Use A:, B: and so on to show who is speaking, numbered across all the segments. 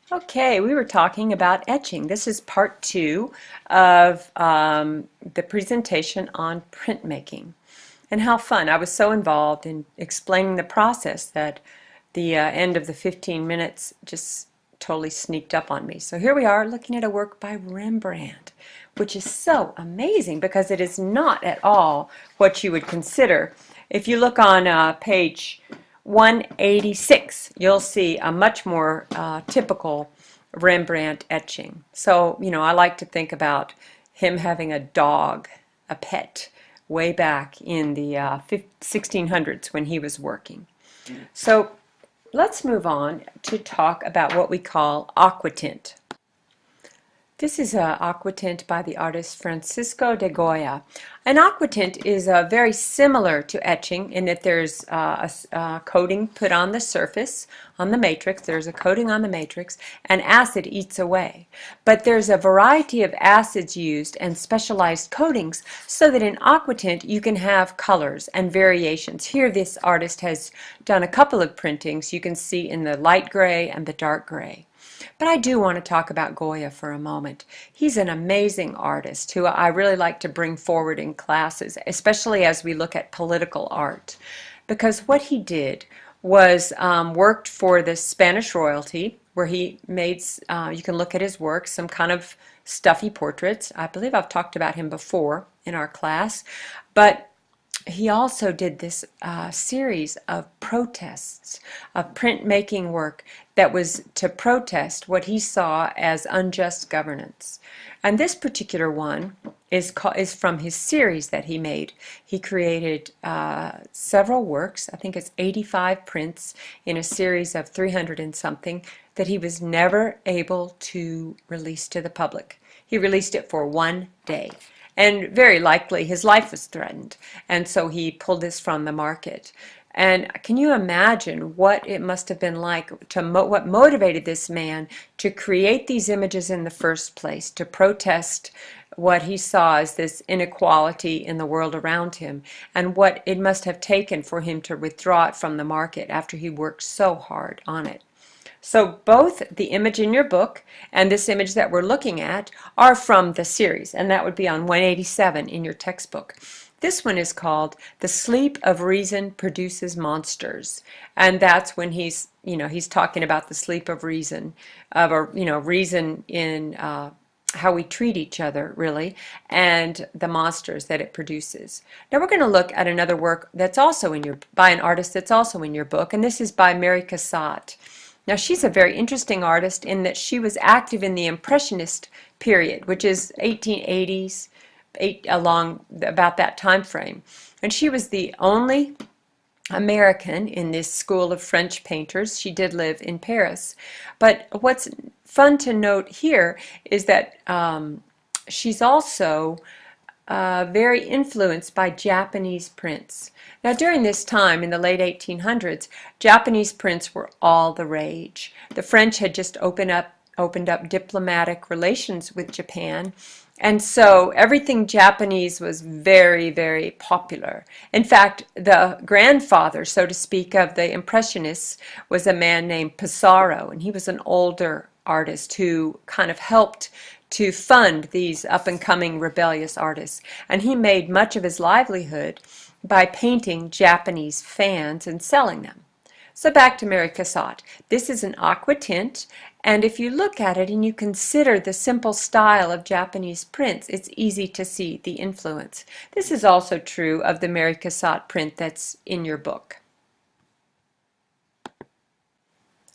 A: Okay, we were talking about etching. This is part two of the presentation on printmaking. And how fun. I was so involved in explaining the process that the end of the 15 minutes just totally sneaked up on me. So here we are looking at a work by Rembrandt, which is so amazing because it is not at all what you would consider. If you look on page 186, you'll see a much more typical Rembrandt etching. So, I like to think about him having a dog, a pet, way back in the 1600s when he was working. So, let's move on to talk about what we call aquatint. This is an aquatint by the artist Francisco de Goya. An aquatint is very similar to etching in that there's a coating put on the surface, on the matrix. There's a coating on the matrix, and acid eats away. But there's a variety of acids used and specialized coatings so that in aquatint you can have colors and variations. Here this artist has done a couple of printings. You can see in the light gray and the dark gray. But I do want to talk about Goya for a moment. He's an amazing artist who I really like to bring forward in classes, especially as we look at political art. Because what he did was worked for the Spanish royalty, where he made, you can look at his work, some kind of stuffy portraits. I believe I've talked about him before in our class. But he also did this series of protests, of printmaking work that was to protest what he saw as unjust governance. And this particular one is from his series that he made. He created several works, I think it's 85 prints in a series of 300 and something, that he was never able to release to the public. He released it for one day. And very likely his life was threatened. And so he pulled this from the market. And can you imagine what it must have been like to what motivated this man to create these images in the first place, to protest what he saw as this inequality in the world around him, and what it must have taken for him to withdraw it from the market after he worked so hard on it. So both the image in your book and this image that we're looking at are from the series, and that would be on 187 in your textbook. This one is called The Sleep of Reason Produces Monsters, and that's when he's talking about the sleep of reason, reason in how we treat each other, really, and the monsters that it produces. Now we're going to look at another work that's also by an artist that's also in your book, and this is by Mary Cassatt. Now she's a very interesting artist in that she was active in the Impressionist period, which is 1880s, along about that time frame. And she was the only American in this school of French painters. She did live in Paris. But what's fun to note here is that she's also very influenced by Japanese prints. Now during this time in the late 1800s, Japanese prints were all the rage. The French had just opened up diplomatic relations with Japan, and so everything Japanese was very, very popular. In fact, the grandfather, so to speak, of the Impressionists was a man named Pissarro, and he was an older artist who kind of helped to fund these up-and-coming rebellious artists. And he made much of his livelihood by painting Japanese fans and selling them. So back to Mary Cassatt. This is an aqua tint, and if you look at it and you consider the simple style of Japanese prints, it's easy to see the influence. This is also true of the Mary Cassatt print that's in your book.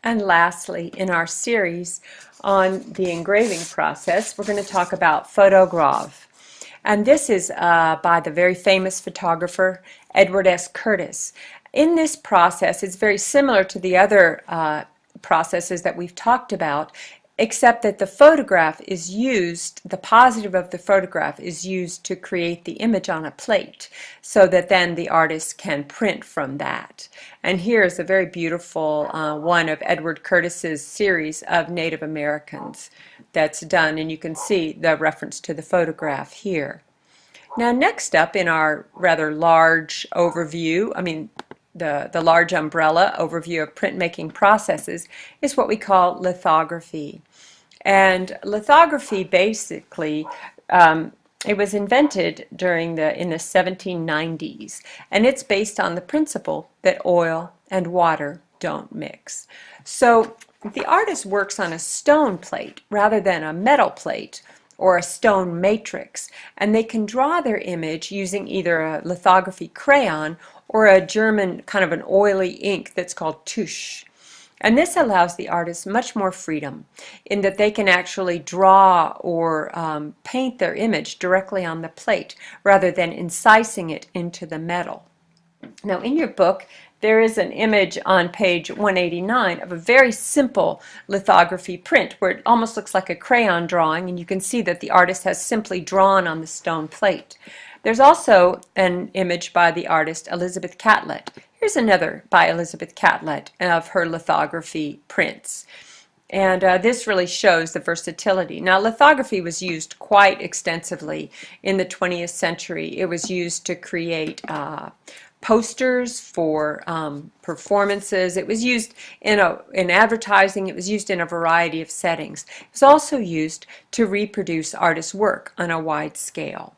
A: And lastly, in our series on the engraving process, we're going to talk about photogravure. And this is by the very famous photographer Edward S. Curtis. In this process, it's very similar to the other processes that we've talked about, except that the photograph is used, the positive of the photograph is used to create the image on a plate so that then the artist can print from that. And here is a very beautiful one of Edward Curtis's series of Native Americans that's done, and you can see the reference to the photograph here. Now next up in our rather large overview, the large umbrella overview of printmaking processes is what we call lithography. And lithography basically, it was invented in the 1790s, and it's based on the principle that oil and water don't mix. So the artist works on a stone plate rather than a metal plate or a stone matrix, and they can draw their image using either a lithography crayon or a German kind of an oily ink that's called tusch. And this allows the artist much more freedom in that they can actually draw or paint their image directly on the plate rather than incising it into the metal. Now, in your book, there is an image on page 189 of a very simple lithography print where it almost looks like a crayon drawing, and you can see that the artist has simply drawn on the stone plate. There's also an image by the artist Elizabeth Catlett. Here's another by Elizabeth Catlett of her lithography prints. And this really shows the versatility. Now, lithography was used quite extensively in the 20th century. It was used to create posters for performances. It was used in advertising. It was used in a variety of settings. It was also used to reproduce artists' work on a wide scale.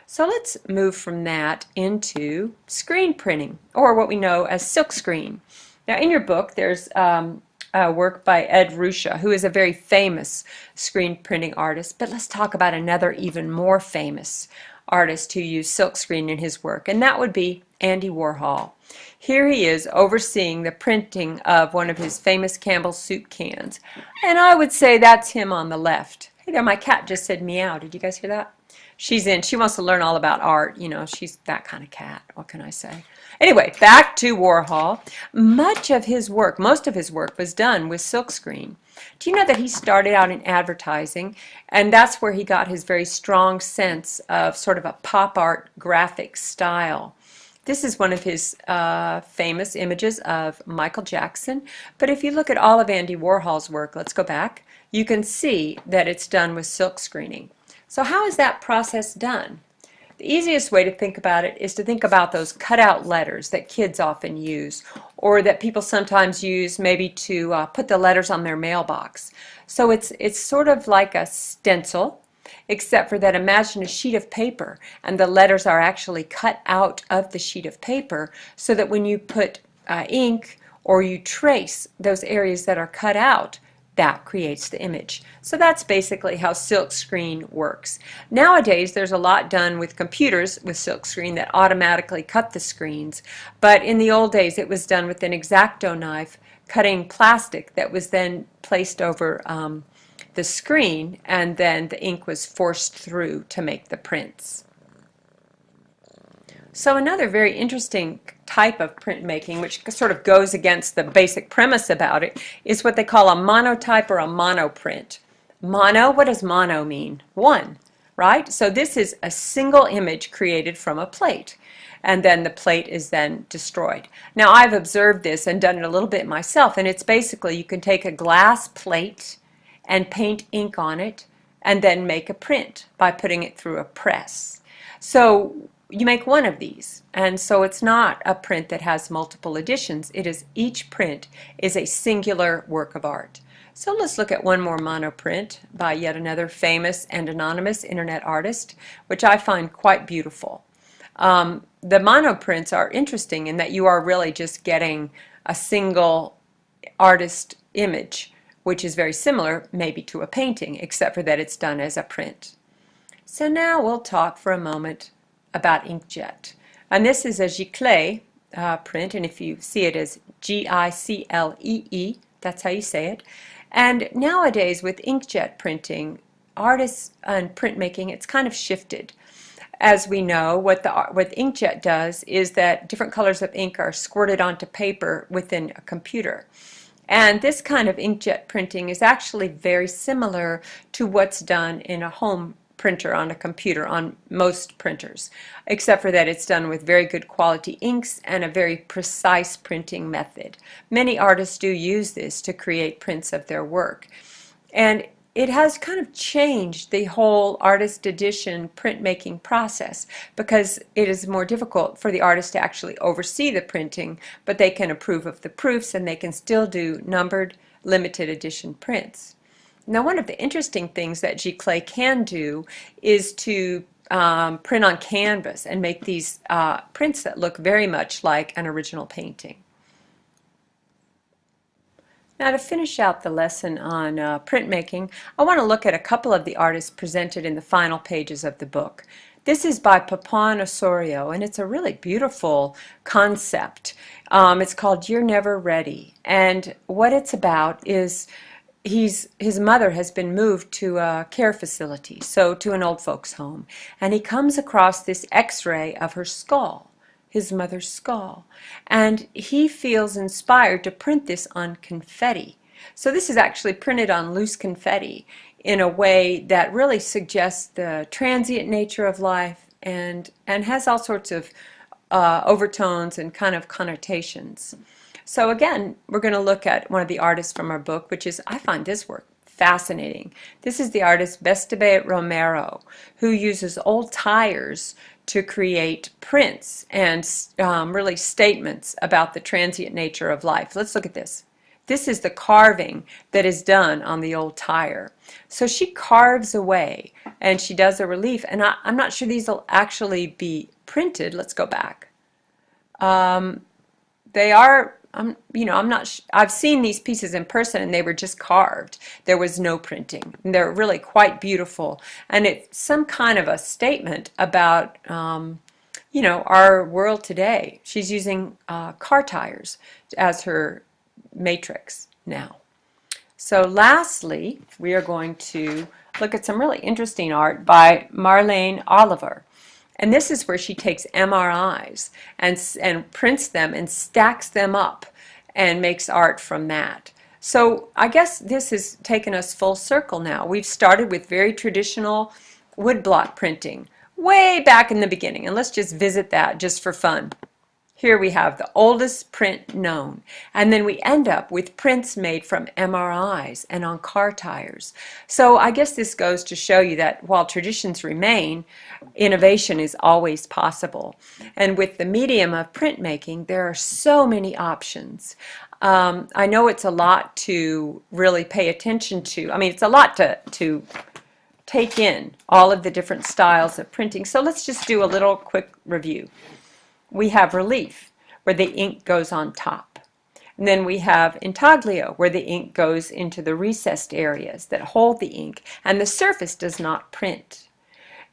A: So let's move from that into screen printing, or what we know as silkscreen. Now, in your book, there's a work by Ed Ruscha, who is a very famous screen printing artist, but let's talk about another even more famous artist who used silkscreen in his work, and that would be Andy Warhol. Here he is overseeing the printing of one of his famous Campbell's soup cans, and I would say that's him on the left. Hey there, my cat just said meow. Did you guys hear that? She wants to learn all about art. You know, she's that kind of cat. What can I say? Anyway, back to Warhol. Most of his work was done with silkscreen. Do you know that he started out in advertising, and that's where he got his very strong sense of sort of a pop art graphic style. This is one of his famous images of Michael Jackson, but if you look at all of Andy Warhol's work, let's go back, you can see that it's done with silk screening. So how is that process done? The easiest way to think about it is to think about those cutout letters that kids often use, or that people sometimes use maybe to put the letters on their mailbox. So it's sort of like a stencil, except for that imagine a sheet of paper and the letters are actually cut out of the sheet of paper so that when you put ink or you trace those areas that are cut out, that creates the image. So that's basically how silkscreen works. Nowadays there's a lot done with computers with silkscreen that automatically cut the screens, but in the old days it was done with an X-Acto knife cutting plastic that was then placed over the screen, and then the ink was forced through to make the prints. So another very interesting type of printmaking, which sort of goes against the basic premise about it, is what they call a monotype or a monoprint. Mono, what does mono mean? One, right? So this is a single image created from a plate, and then the plate is then destroyed. Now, I've observed this and done it a little bit myself, and it's basically you can take a glass plate and paint ink on it and then make a print by putting it through a press. So you make one of these, and so it's not a print that has multiple editions. It is each print is a singular work of art. So let's look at one more monoprint by yet another famous and anonymous internet artist, which I find quite beautiful. The monoprints are interesting in that you are really just getting a single artist image, which is very similar maybe to a painting, except for that it's done as a print. So now we'll talk for a moment about inkjet. And this is a giclée print, and if you see it as G-I-C-L-E-E, that's how you say it. And nowadays with inkjet printing, artists and printmaking, it's kind of shifted. As we know, what inkjet does is that different colors of ink are squirted onto paper within a computer. And this kind of inkjet printing is actually very similar to what's done in a home printer on a computer, on most printers, except for that it's done with very good quality inks and a very precise printing method. Many artists do use this to create prints of their work. And it has kind of changed the whole artist edition printmaking process because it is more difficult for the artist to actually oversee the printing, but they can approve of the proofs and they can still do numbered limited edition prints. Now, one of the interesting things that Giclée can do is to print on canvas and make these prints that look very much like an original painting. Now, to finish out the lesson on printmaking, I want to look at a couple of the artists presented in the final pages of the book. This is by Papan Osorio, and it's a really beautiful concept. It's called You're Never Ready, and what it's about is his mother has been moved to a care facility, so to an old folks home, and he comes across this x-ray of her skull, his mother's skull, and he feels inspired to print this on confetti. So this is actually printed on loose confetti in a way that really suggests the transient nature of life and has all sorts of overtones and kind of connotations. So again, we're going to look at one of the artists from our book, which is, I find this work fascinating. This is the artist Bestebet Romero, who uses old tires to create prints and really statements about the transient nature of life. Let's look at this. This is the carving that is done on the old tire. So she carves away and she does a relief, and I'm not sure these will actually be printed. Let's go back. They are, I'm not, I've seen these pieces in person and they were just carved. There was no printing. And they're really quite beautiful. And it's some kind of a statement about, our world today. She's using car tires as her matrix now. So lastly, we are going to look at some really interesting art by Marlene Oliver. And this is where she takes MRIs and prints them and stacks them up and makes art from that. So I guess this has taken us full circle now. We've started with very traditional woodblock printing way back in the beginning. And let's just visit that just for fun. Here we have the oldest print known, and then we end up with prints made from MRIs and on car tires. So I guess this goes to show you that while traditions remain, innovation is always possible. And with the medium of printmaking, there are so many options. I know it's a lot to really pay attention to. I mean, it's a lot to take in, all of the different styles of printing. So let's just do a little quick review. We have relief, where the ink goes on top. And then we have intaglio, where the ink goes into the recessed areas that hold the ink, and the surface does not print.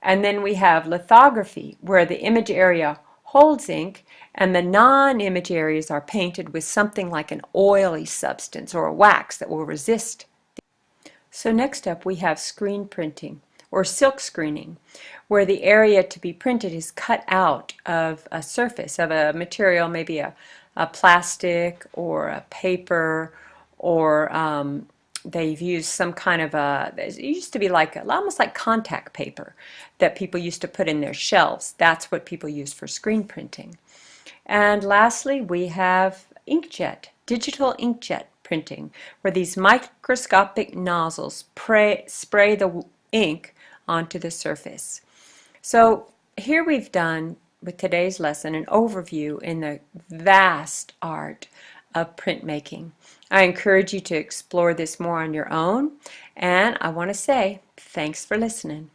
A: And then we have lithography, where the image area holds ink, and the non-image areas are painted with something like an oily substance or a wax that will resist. So next up we have screen printing, or silk screening, where the area to be printed is cut out of a surface, of a material, maybe a plastic or a paper, or they've used some kind of it used to be like almost like contact paper that people used to put in their shelves. That's what people use for screen printing. And lastly, we have inkjet, digital inkjet printing, where these microscopic nozzles spray the ink onto the surface. So here we've done, with today's lesson, an overview in the vast art of printmaking. I encourage you to explore this more on your own, and I want to say thanks for listening.